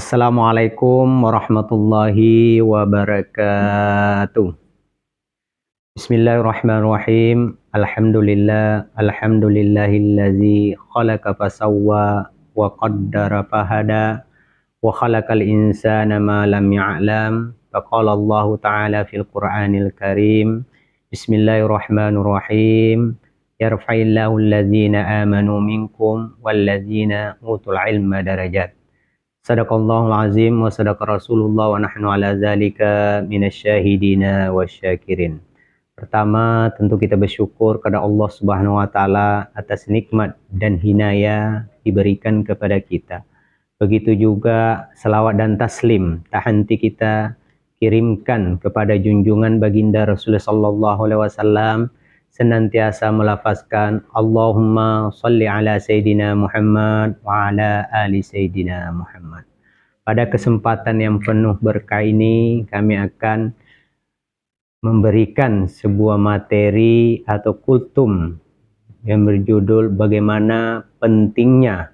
Assalamualaikum warahmatullahi wabarakatuh. Bismillahirrahmanirrahim. Alhamdulillahillazi khalaqa fasawwa wa qaddara fahada wa khalaqal insana ma lam ya'lam. Faqala Allah Ta'ala fil Qur'anil Karim. Bismillahirrahmanirrahim. Yarfa'illahu allazina amanu minkum wallazina utul ilma darajat. Sadaqallahul azim wa sadaqa Rasulullah wa nahnu ala zalika minasyahidina wasyakirin. Pertama, tentu kita bersyukur kepada Allah Subhanahu wa taala atas nikmat dan hinaya diberikan kepada kita. Begitu juga selawat dan taslim tak henti kita kirimkan kepada junjungan baginda Rasulullah sallallahu alaihi wasallam, senantiasa melafazkan Allahumma sholli ala Sayyidina Muhammad wa ala ali Sayyidina Muhammad. Pada kesempatan yang penuh berkah ini, kami akan memberikan sebuah materi atau kultum yang berjudul bagaimana pentingnya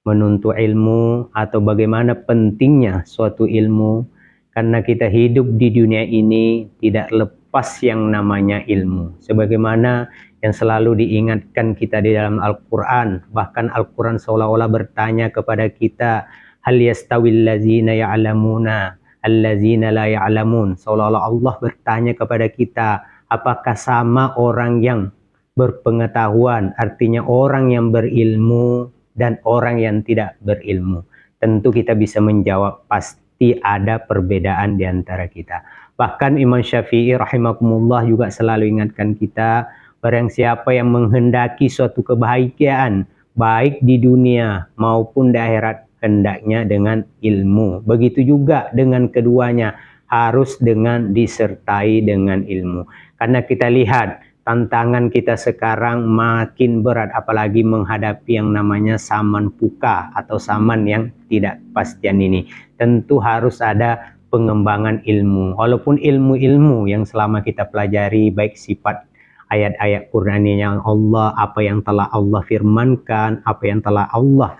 menuntut ilmu atau bagaimana pentingnya suatu ilmu, karena kita hidup di dunia ini tidak lepas yang namanya ilmu. Sebagaimana yang selalu diingatkan kita di dalam Al-Quran, bahkan Al-Quran seolah-olah bertanya kepada kita, hal yastawil ladzina ya'lamuna alladzina la ya'lamun. Seolah-olah Allah bertanya kepada kita, apakah sama orang yang berpengetahuan, artinya orang yang berilmu dan orang yang tidak berilmu? Tentu kita bisa menjawab, pasti ada perbedaan di antara kita. Bahkan Imam Syafi'i rahimakumullah juga selalu ingatkan kita, barang siapa yang menghendaki suatu kebahagiaan baik di dunia maupun di akhirat, hendaknya dengan ilmu. Begitu juga dengan keduanya, harus dengan disertai dengan ilmu. Karena kita lihat tantangan kita sekarang makin berat, apalagi menghadapi yang namanya zaman puka atau zaman yang tidak pastian ini. Tentu harus ada pengembangan ilmu. Walaupun ilmu-ilmu yang selama kita pelajari, baik sifat ayat-ayat Qur'aniyah Allah, apa yang telah Allah firmankan, apa yang telah Allah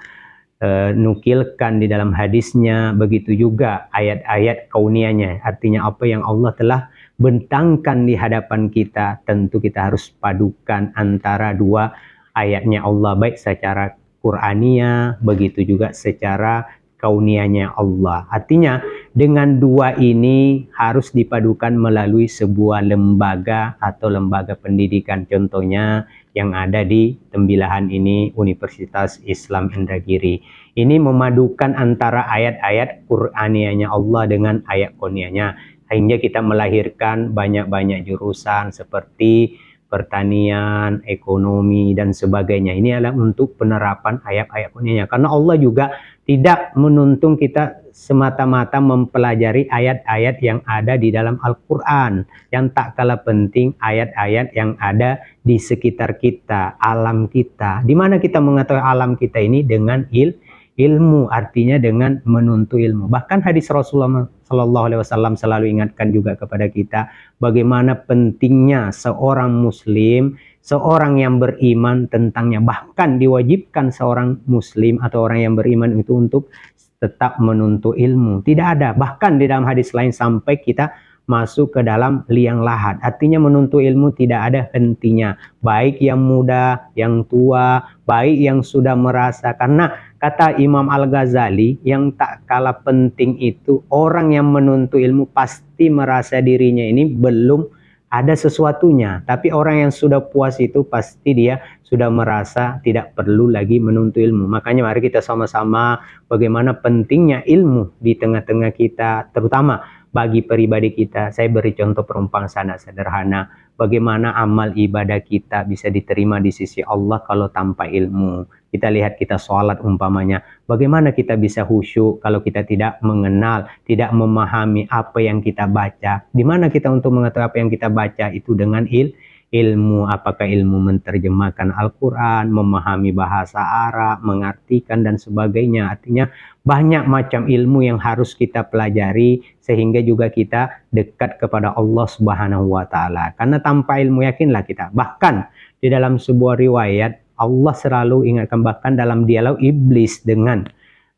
nukilkan di dalam hadisnya, begitu juga ayat-ayat kauniyahnya, artinya apa yang Allah telah bentangkan di hadapan kita. Tentu kita harus padukan antara dua ayatnya Allah, baik secara Qur'aniyah, begitu juga secara kauniyahnya Allah. Artinya dengan dua ini harus dipadukan melalui sebuah lembaga atau lembaga pendidikan. Contohnya yang ada di Tembilahan ini, Universitas Islam Indragiri. Ini memadukan antara ayat-ayat Qur'aniyahnya Allah dengan ayat kauniyahnya, sehingga kita melahirkan banyak-banyak jurusan seperti pertanian, ekonomi, dan sebagainya. Ini adalah untuk penerapan ayat-ayat kauniyahnya. Karena Allah juga tidak menuntun kita semata-mata mempelajari ayat-ayat yang ada di dalam Al-Quran. Yang tak kalah penting ayat-ayat yang ada di sekitar kita, alam kita. Di mana kita mengetahui alam kita ini? Dengan ilmu, artinya dengan menuntut ilmu. Bahkan hadis Rasulullah SAW selalu ingatkan juga kepada kita bagaimana pentingnya seorang muslim, seorang yang beriman tentangnya. Bahkan diwajibkan seorang muslim atau orang yang beriman itu untuk tetap menuntut ilmu. Tidak ada, bahkan di dalam hadis lain sampai kita masuk ke dalam liang lahat. Artinya menuntut ilmu tidak ada hentinya. Baik yang muda, yang tua, baik yang sudah merasa. Karena kata Imam Al-Ghazali, yang tak kalah penting itu orang yang menuntut ilmu pasti merasa dirinya ini belum ada sesuatunya. Tapi orang yang sudah puas itu pasti dia sudah merasa tidak perlu lagi menuntut ilmu. Makanya mari kita sama-sama bagaimana pentingnya ilmu di tengah-tengah kita, terutama bagi pribadi kita. Saya beri contoh perumpamaan sangat sederhana. Bagaimana amal ibadah kita bisa diterima di sisi Allah kalau tanpa ilmu. Kita lihat kita sholat umpamanya. Bagaimana kita bisa khusyuk kalau kita tidak mengenal, tidak memahami apa yang kita baca. Di mana kita untuk mengetahui apa yang kita baca itu dengan ilmu. Apakah ilmu menerjemahkan Al-Quran, memahami bahasa Arab, mengartikan dan sebagainya. Artinya banyak macam ilmu yang harus kita pelajari sehingga juga kita dekat kepada Allah Subhanahu wa taala. Karena tanpa ilmu yakinlah kita. Bahkan di dalam sebuah riwayat Allah selalu ingatkan, bahkan dalam dialog iblis dengan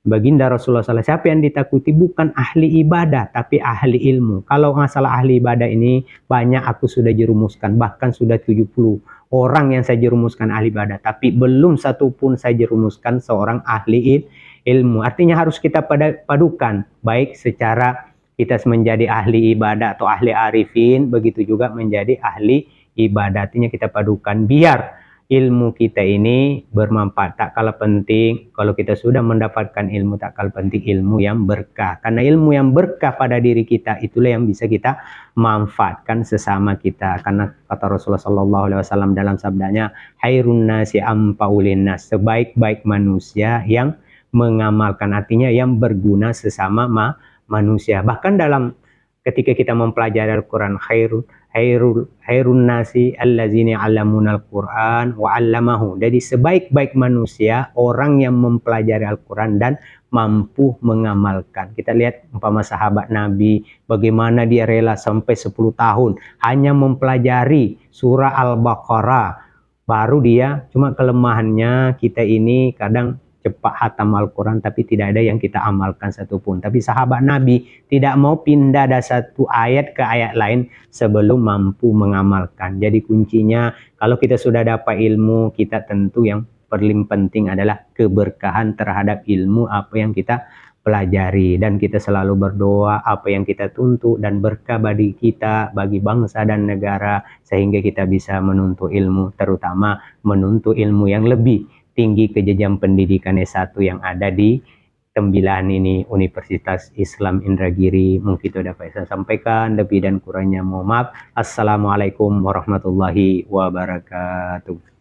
Baginda Rasulullah SAW, siapa yang ditakuti bukan ahli ibadah, tapi ahli ilmu. Kalau masalah ahli ibadah ini, banyak aku sudah jerumuskan, bahkan sudah 70 orang yang saya jerumuskan ahli ibadah, tapi belum satu pun saya jerumuskan seorang ahli ilmu. Artinya harus kita padukan, baik secara kita menjadi ahli ibadah atau ahli arifin, begitu juga menjadi ahli ibadah. Artinya kita padukan, biar ilmu kita ini bermanfaat. Tak kalah penting, kalau kita sudah mendapatkan ilmu, tak kalah penting ilmu yang berkah. Karena ilmu yang berkah pada diri kita, itulah yang bisa kita manfaatkan sesama kita. Karena kata Rasulullah SAW dalam sabdanya, Hairun nasi ampa'ulin nas, sebaik-baik manusia yang mengamalkan, artinya yang berguna sesama manusia. Bahkan dalam ketika kita mempelajari Al-Quran, hairun nasi allazina allamunal Quran wa 'allamahu. Jadi sebaik-baik manusia orang yang mempelajari Al-Quran dan mampu mengamalkan. Kita lihat umpama sahabat Nabi, bagaimana dia rela sampai 10 tahun hanya mempelajari surah Al-Baqarah. Baru dia, cuma kelemahannya kita ini kadang cepat hatam Al-Quran tapi tidak ada yang kita amalkan satupun. Tapi sahabat Nabi tidak mau pindah dari satu ayat ke ayat lain sebelum mampu mengamalkan. Jadi kuncinya kalau kita sudah dapat ilmu, kita tentu yang paling penting adalah keberkahan terhadap ilmu apa yang kita pelajari. Dan kita selalu berdoa apa yang kita tuntut dan berkah bagi kita, bagi bangsa dan negara, sehingga kita bisa menuntut ilmu, terutama menuntut ilmu yang lebih tinggi ke jenjang pendidikan S1 yang ada di Tembilahan ini, Universitas Islam Indragiri. Mungkin itu dapat saya sampaikan, lebih dan kurangnya mohon maaf. Assalamualaikum warahmatullahi wabarakatuh.